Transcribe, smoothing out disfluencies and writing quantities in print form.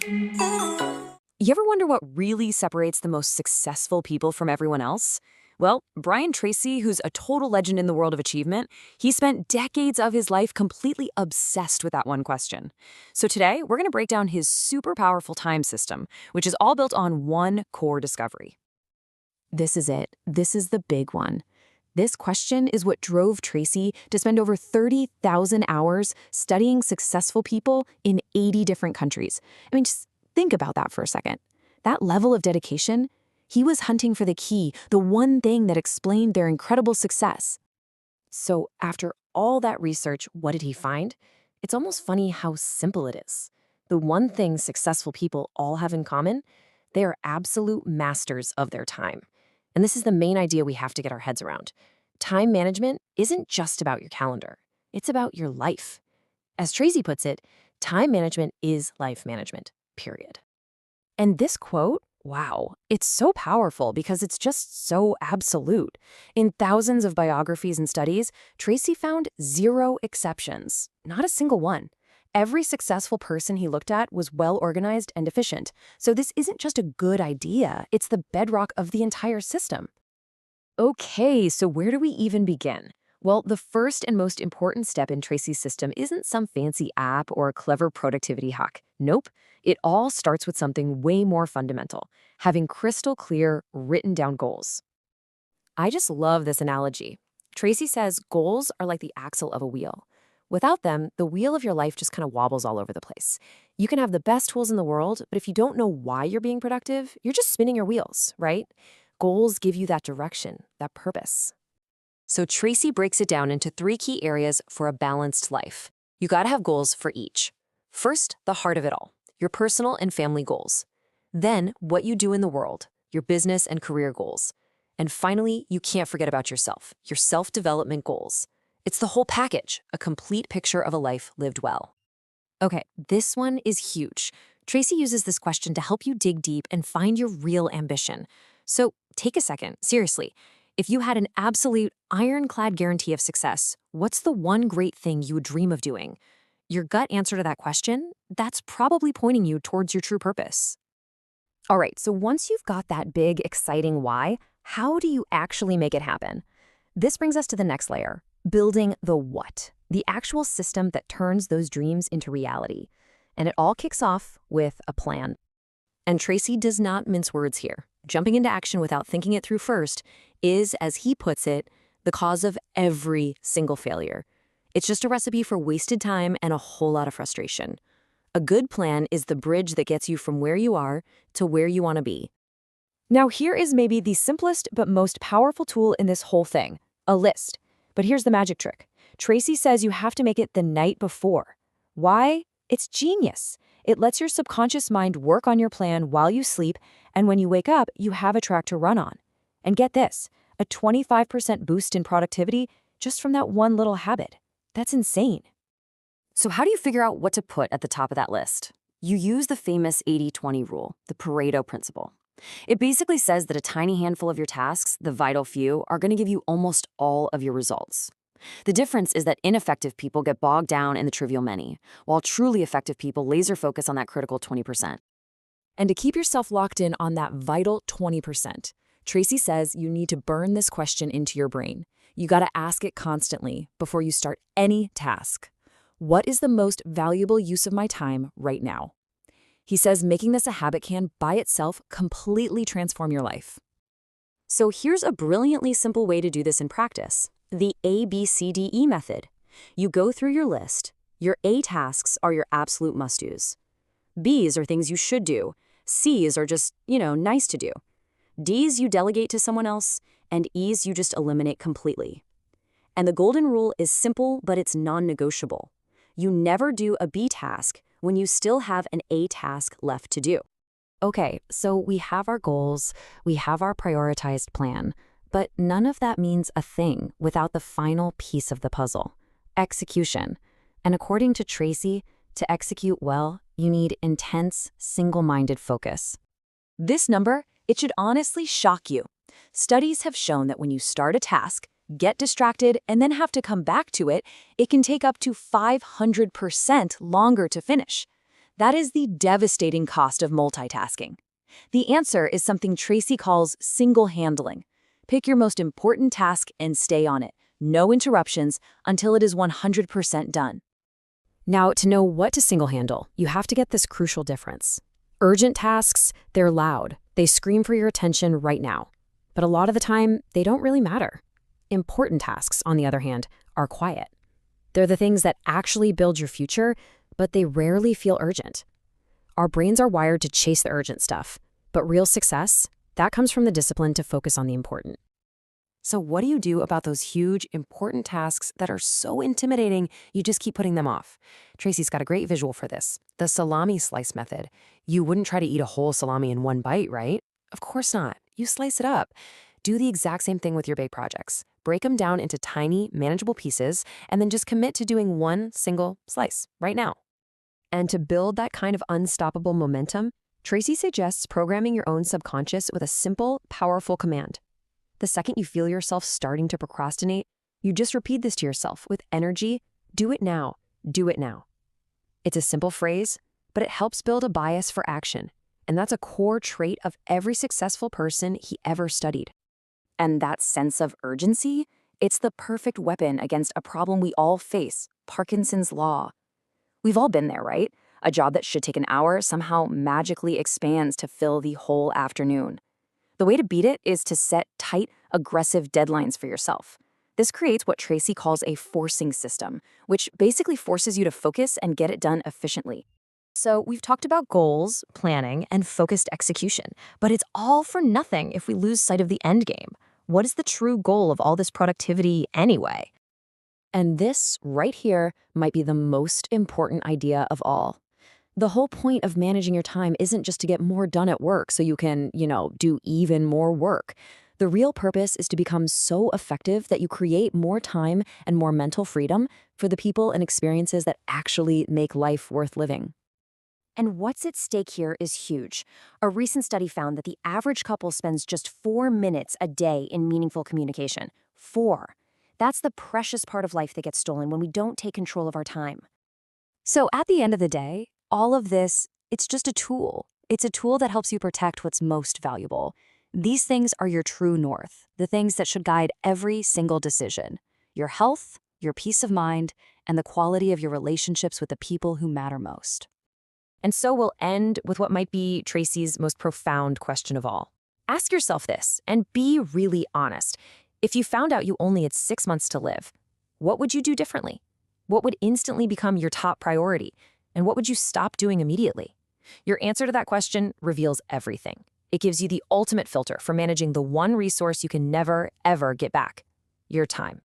You ever wonder what really separates the most successful people from everyone else? Well, Brian Tracy, who's a total legend in the world of achievement, he spent decades of his life completely obsessed with that one question. So today, we're going to break down his super powerful time system, which is all built on one core discovery. This is it. This is the big one. This question is what drove Tracy to spend over 30,000 hours studying successful people in 80 different countries. Just think about that for a second. That level of dedication, he was hunting for the key, the one thing that explained their incredible success. So after all that research, what did he find? It's almost funny how simple it is. The one thing successful people all have in common, they are absolute masters of their time. And this is the main idea we have to get our heads around. Time management isn't just about your calendar. It's about your life. As Tracy puts it, time management is life management, period. And this quote, wow, it's so powerful because it's just so absolute. In thousands of biographies and studies, Tracy found 0 exceptions, not a single one. Every successful person he looked at was well-organized and efficient. So this isn't just a good idea, it's the bedrock of the entire system. Okay, so where do we even begin? Well, the first and most important step in Tracy's system isn't some fancy app or a clever productivity hack. Nope, it all starts with something way more fundamental, having crystal clear, written down goals. I just love this analogy. Tracy says goals are like the axle of a wheel. Without them, the wheel of your life just kind of wobbles all over the place. You can have the best tools in the world, but if you don't know why you're being productive, you're just spinning your wheels, right? Goals give you that direction, that purpose. So Tracy breaks it down into 3 key areas for a balanced life. You gotta have goals for each. First, the heart of it all, your personal and family goals. Then, what you do in the world, your business and career goals. And finally, you can't forget about yourself, your self-development goals. It's the whole package, a complete picture of a life lived well. Okay, this one is huge. Tracy uses this question to help you dig deep and find your real ambition. So take a second, seriously. If you had an absolute ironclad guarantee of success, what's the one great thing you would dream of doing? Your gut answer to that question, that's probably pointing you towards your true purpose. All right, so once you've got that big, exciting why, how do you actually make it happen? This brings us to the next layer, building the what, the actual system that turns those dreams into reality. And it all kicks off with a plan. And Tracy does not mince words here. Jumping into action without thinking it through first is, as he puts it, the cause of every single failure. It's just a recipe for wasted time and a whole lot of frustration. A good plan is the bridge that gets you from where you are to where you want to be. Now here is maybe the simplest but most powerful tool in this whole thing, a list. But here's the magic trick. Tracy says you have to make it the night before. Why? It's genius. It lets your subconscious mind work on your plan while you sleep, and when you wake up, you have a track to run on. And get this, a 25% boost in productivity just from that one little habit. That's insane. So how do you figure out what to put at the top of that list? You use the famous 80-20 rule, the Pareto principle. It basically says that a tiny handful of your tasks, the vital few, are going to give you almost all of your results. The difference is that ineffective people get bogged down in the trivial many, while truly effective people laser focus on that critical 20%. And to keep yourself locked in on that vital 20%, Tracy says you need to burn this question into your brain. You got to ask it constantly before you start any task. What is the most valuable use of my time right now? He says making this a habit can, by itself, completely transform your life. So here's a brilliantly simple way to do this in practice. The ABCDE method. You go through your list. Your A tasks are your absolute must-dos. B's are things you should do. C's are just, nice to do. D's you delegate to someone else, and E's you just eliminate completely. And the golden rule is simple, but it's non-negotiable. You never do a B task when you still have an A task left to do. Okay, so we have our goals, we have our prioritized plan, but none of that means a thing without the final piece of the puzzle, execution. And according to Tracy, to execute well, you need intense, single-minded focus. This number, it should honestly shock you. Studies have shown that when you start a task, get distracted, and then have to come back to it, it can take up to 500% longer to finish. That is the devastating cost of multitasking. The answer is something Tracy calls single-handling. Pick your most important task and stay on it. No interruptions until it is 100% done. Now, to know what to single-handle, you have to get this crucial difference. Urgent tasks, they're loud. They scream for your attention right now. But a lot of the time, they don't really matter. Important tasks, on the other hand, are quiet. They're the things that actually build your future, but they rarely feel urgent. Our brains are wired to chase the urgent stuff, but real success, that comes from the discipline to focus on the important. So what do you do about those huge, important tasks that are so intimidating you just keep putting them off? Tracy's got a great visual for this, the salami slice method. You wouldn't try to eat a whole salami in one bite, right? Of course not. You slice it up. Do the exact same thing with your big projects. Break them down into tiny, manageable pieces, and then just commit to doing one single slice right now. And to build that kind of unstoppable momentum, Tracy suggests programming your own subconscious with a simple, powerful command. The second you feel yourself starting to procrastinate, you just repeat this to yourself with energy, do it now, do it now. It's a simple phrase, but it helps build a bias for action, and that's a core trait of every successful person he ever studied. And that sense of urgency, it's the perfect weapon against a problem we all face, Parkinson's law. We've all been there, right? A job that should take an hour somehow magically expands to fill the whole afternoon. The way to beat it is to set tight, aggressive deadlines for yourself. This creates what Tracy calls a forcing system, which basically forces you to focus and get it done efficiently. So we've talked about goals, planning, and focused execution, but it's all for nothing if we lose sight of the end game. What is the true goal of all this productivity anyway? And this, right here, might be the most important idea of all. The whole point of managing your time isn't just to get more done at work so you can, do even more work. The real purpose is to become so effective that you create more time and more mental freedom for the people and experiences that actually make life worth living. And what's at stake here is huge. A recent study found that the average couple spends just 4 minutes a day in meaningful communication. 4. That's the precious part of life that gets stolen when we don't take control of our time. So at the end of the day, all of this, it's just a tool. It's a tool that helps you protect what's most valuable. These things are your true north, the things that should guide every single decision. Your health, your peace of mind, and the quality of your relationships with the people who matter most. And so we'll end with what might be Tracy's most profound question of all. Ask yourself this, and be really honest. If you found out you only had 6 months to live, what would you do differently? What would instantly become your top priority? And what would you stop doing immediately? Your answer to that question reveals everything. It gives you the ultimate filter for managing the one resource you can never, ever get back: your time.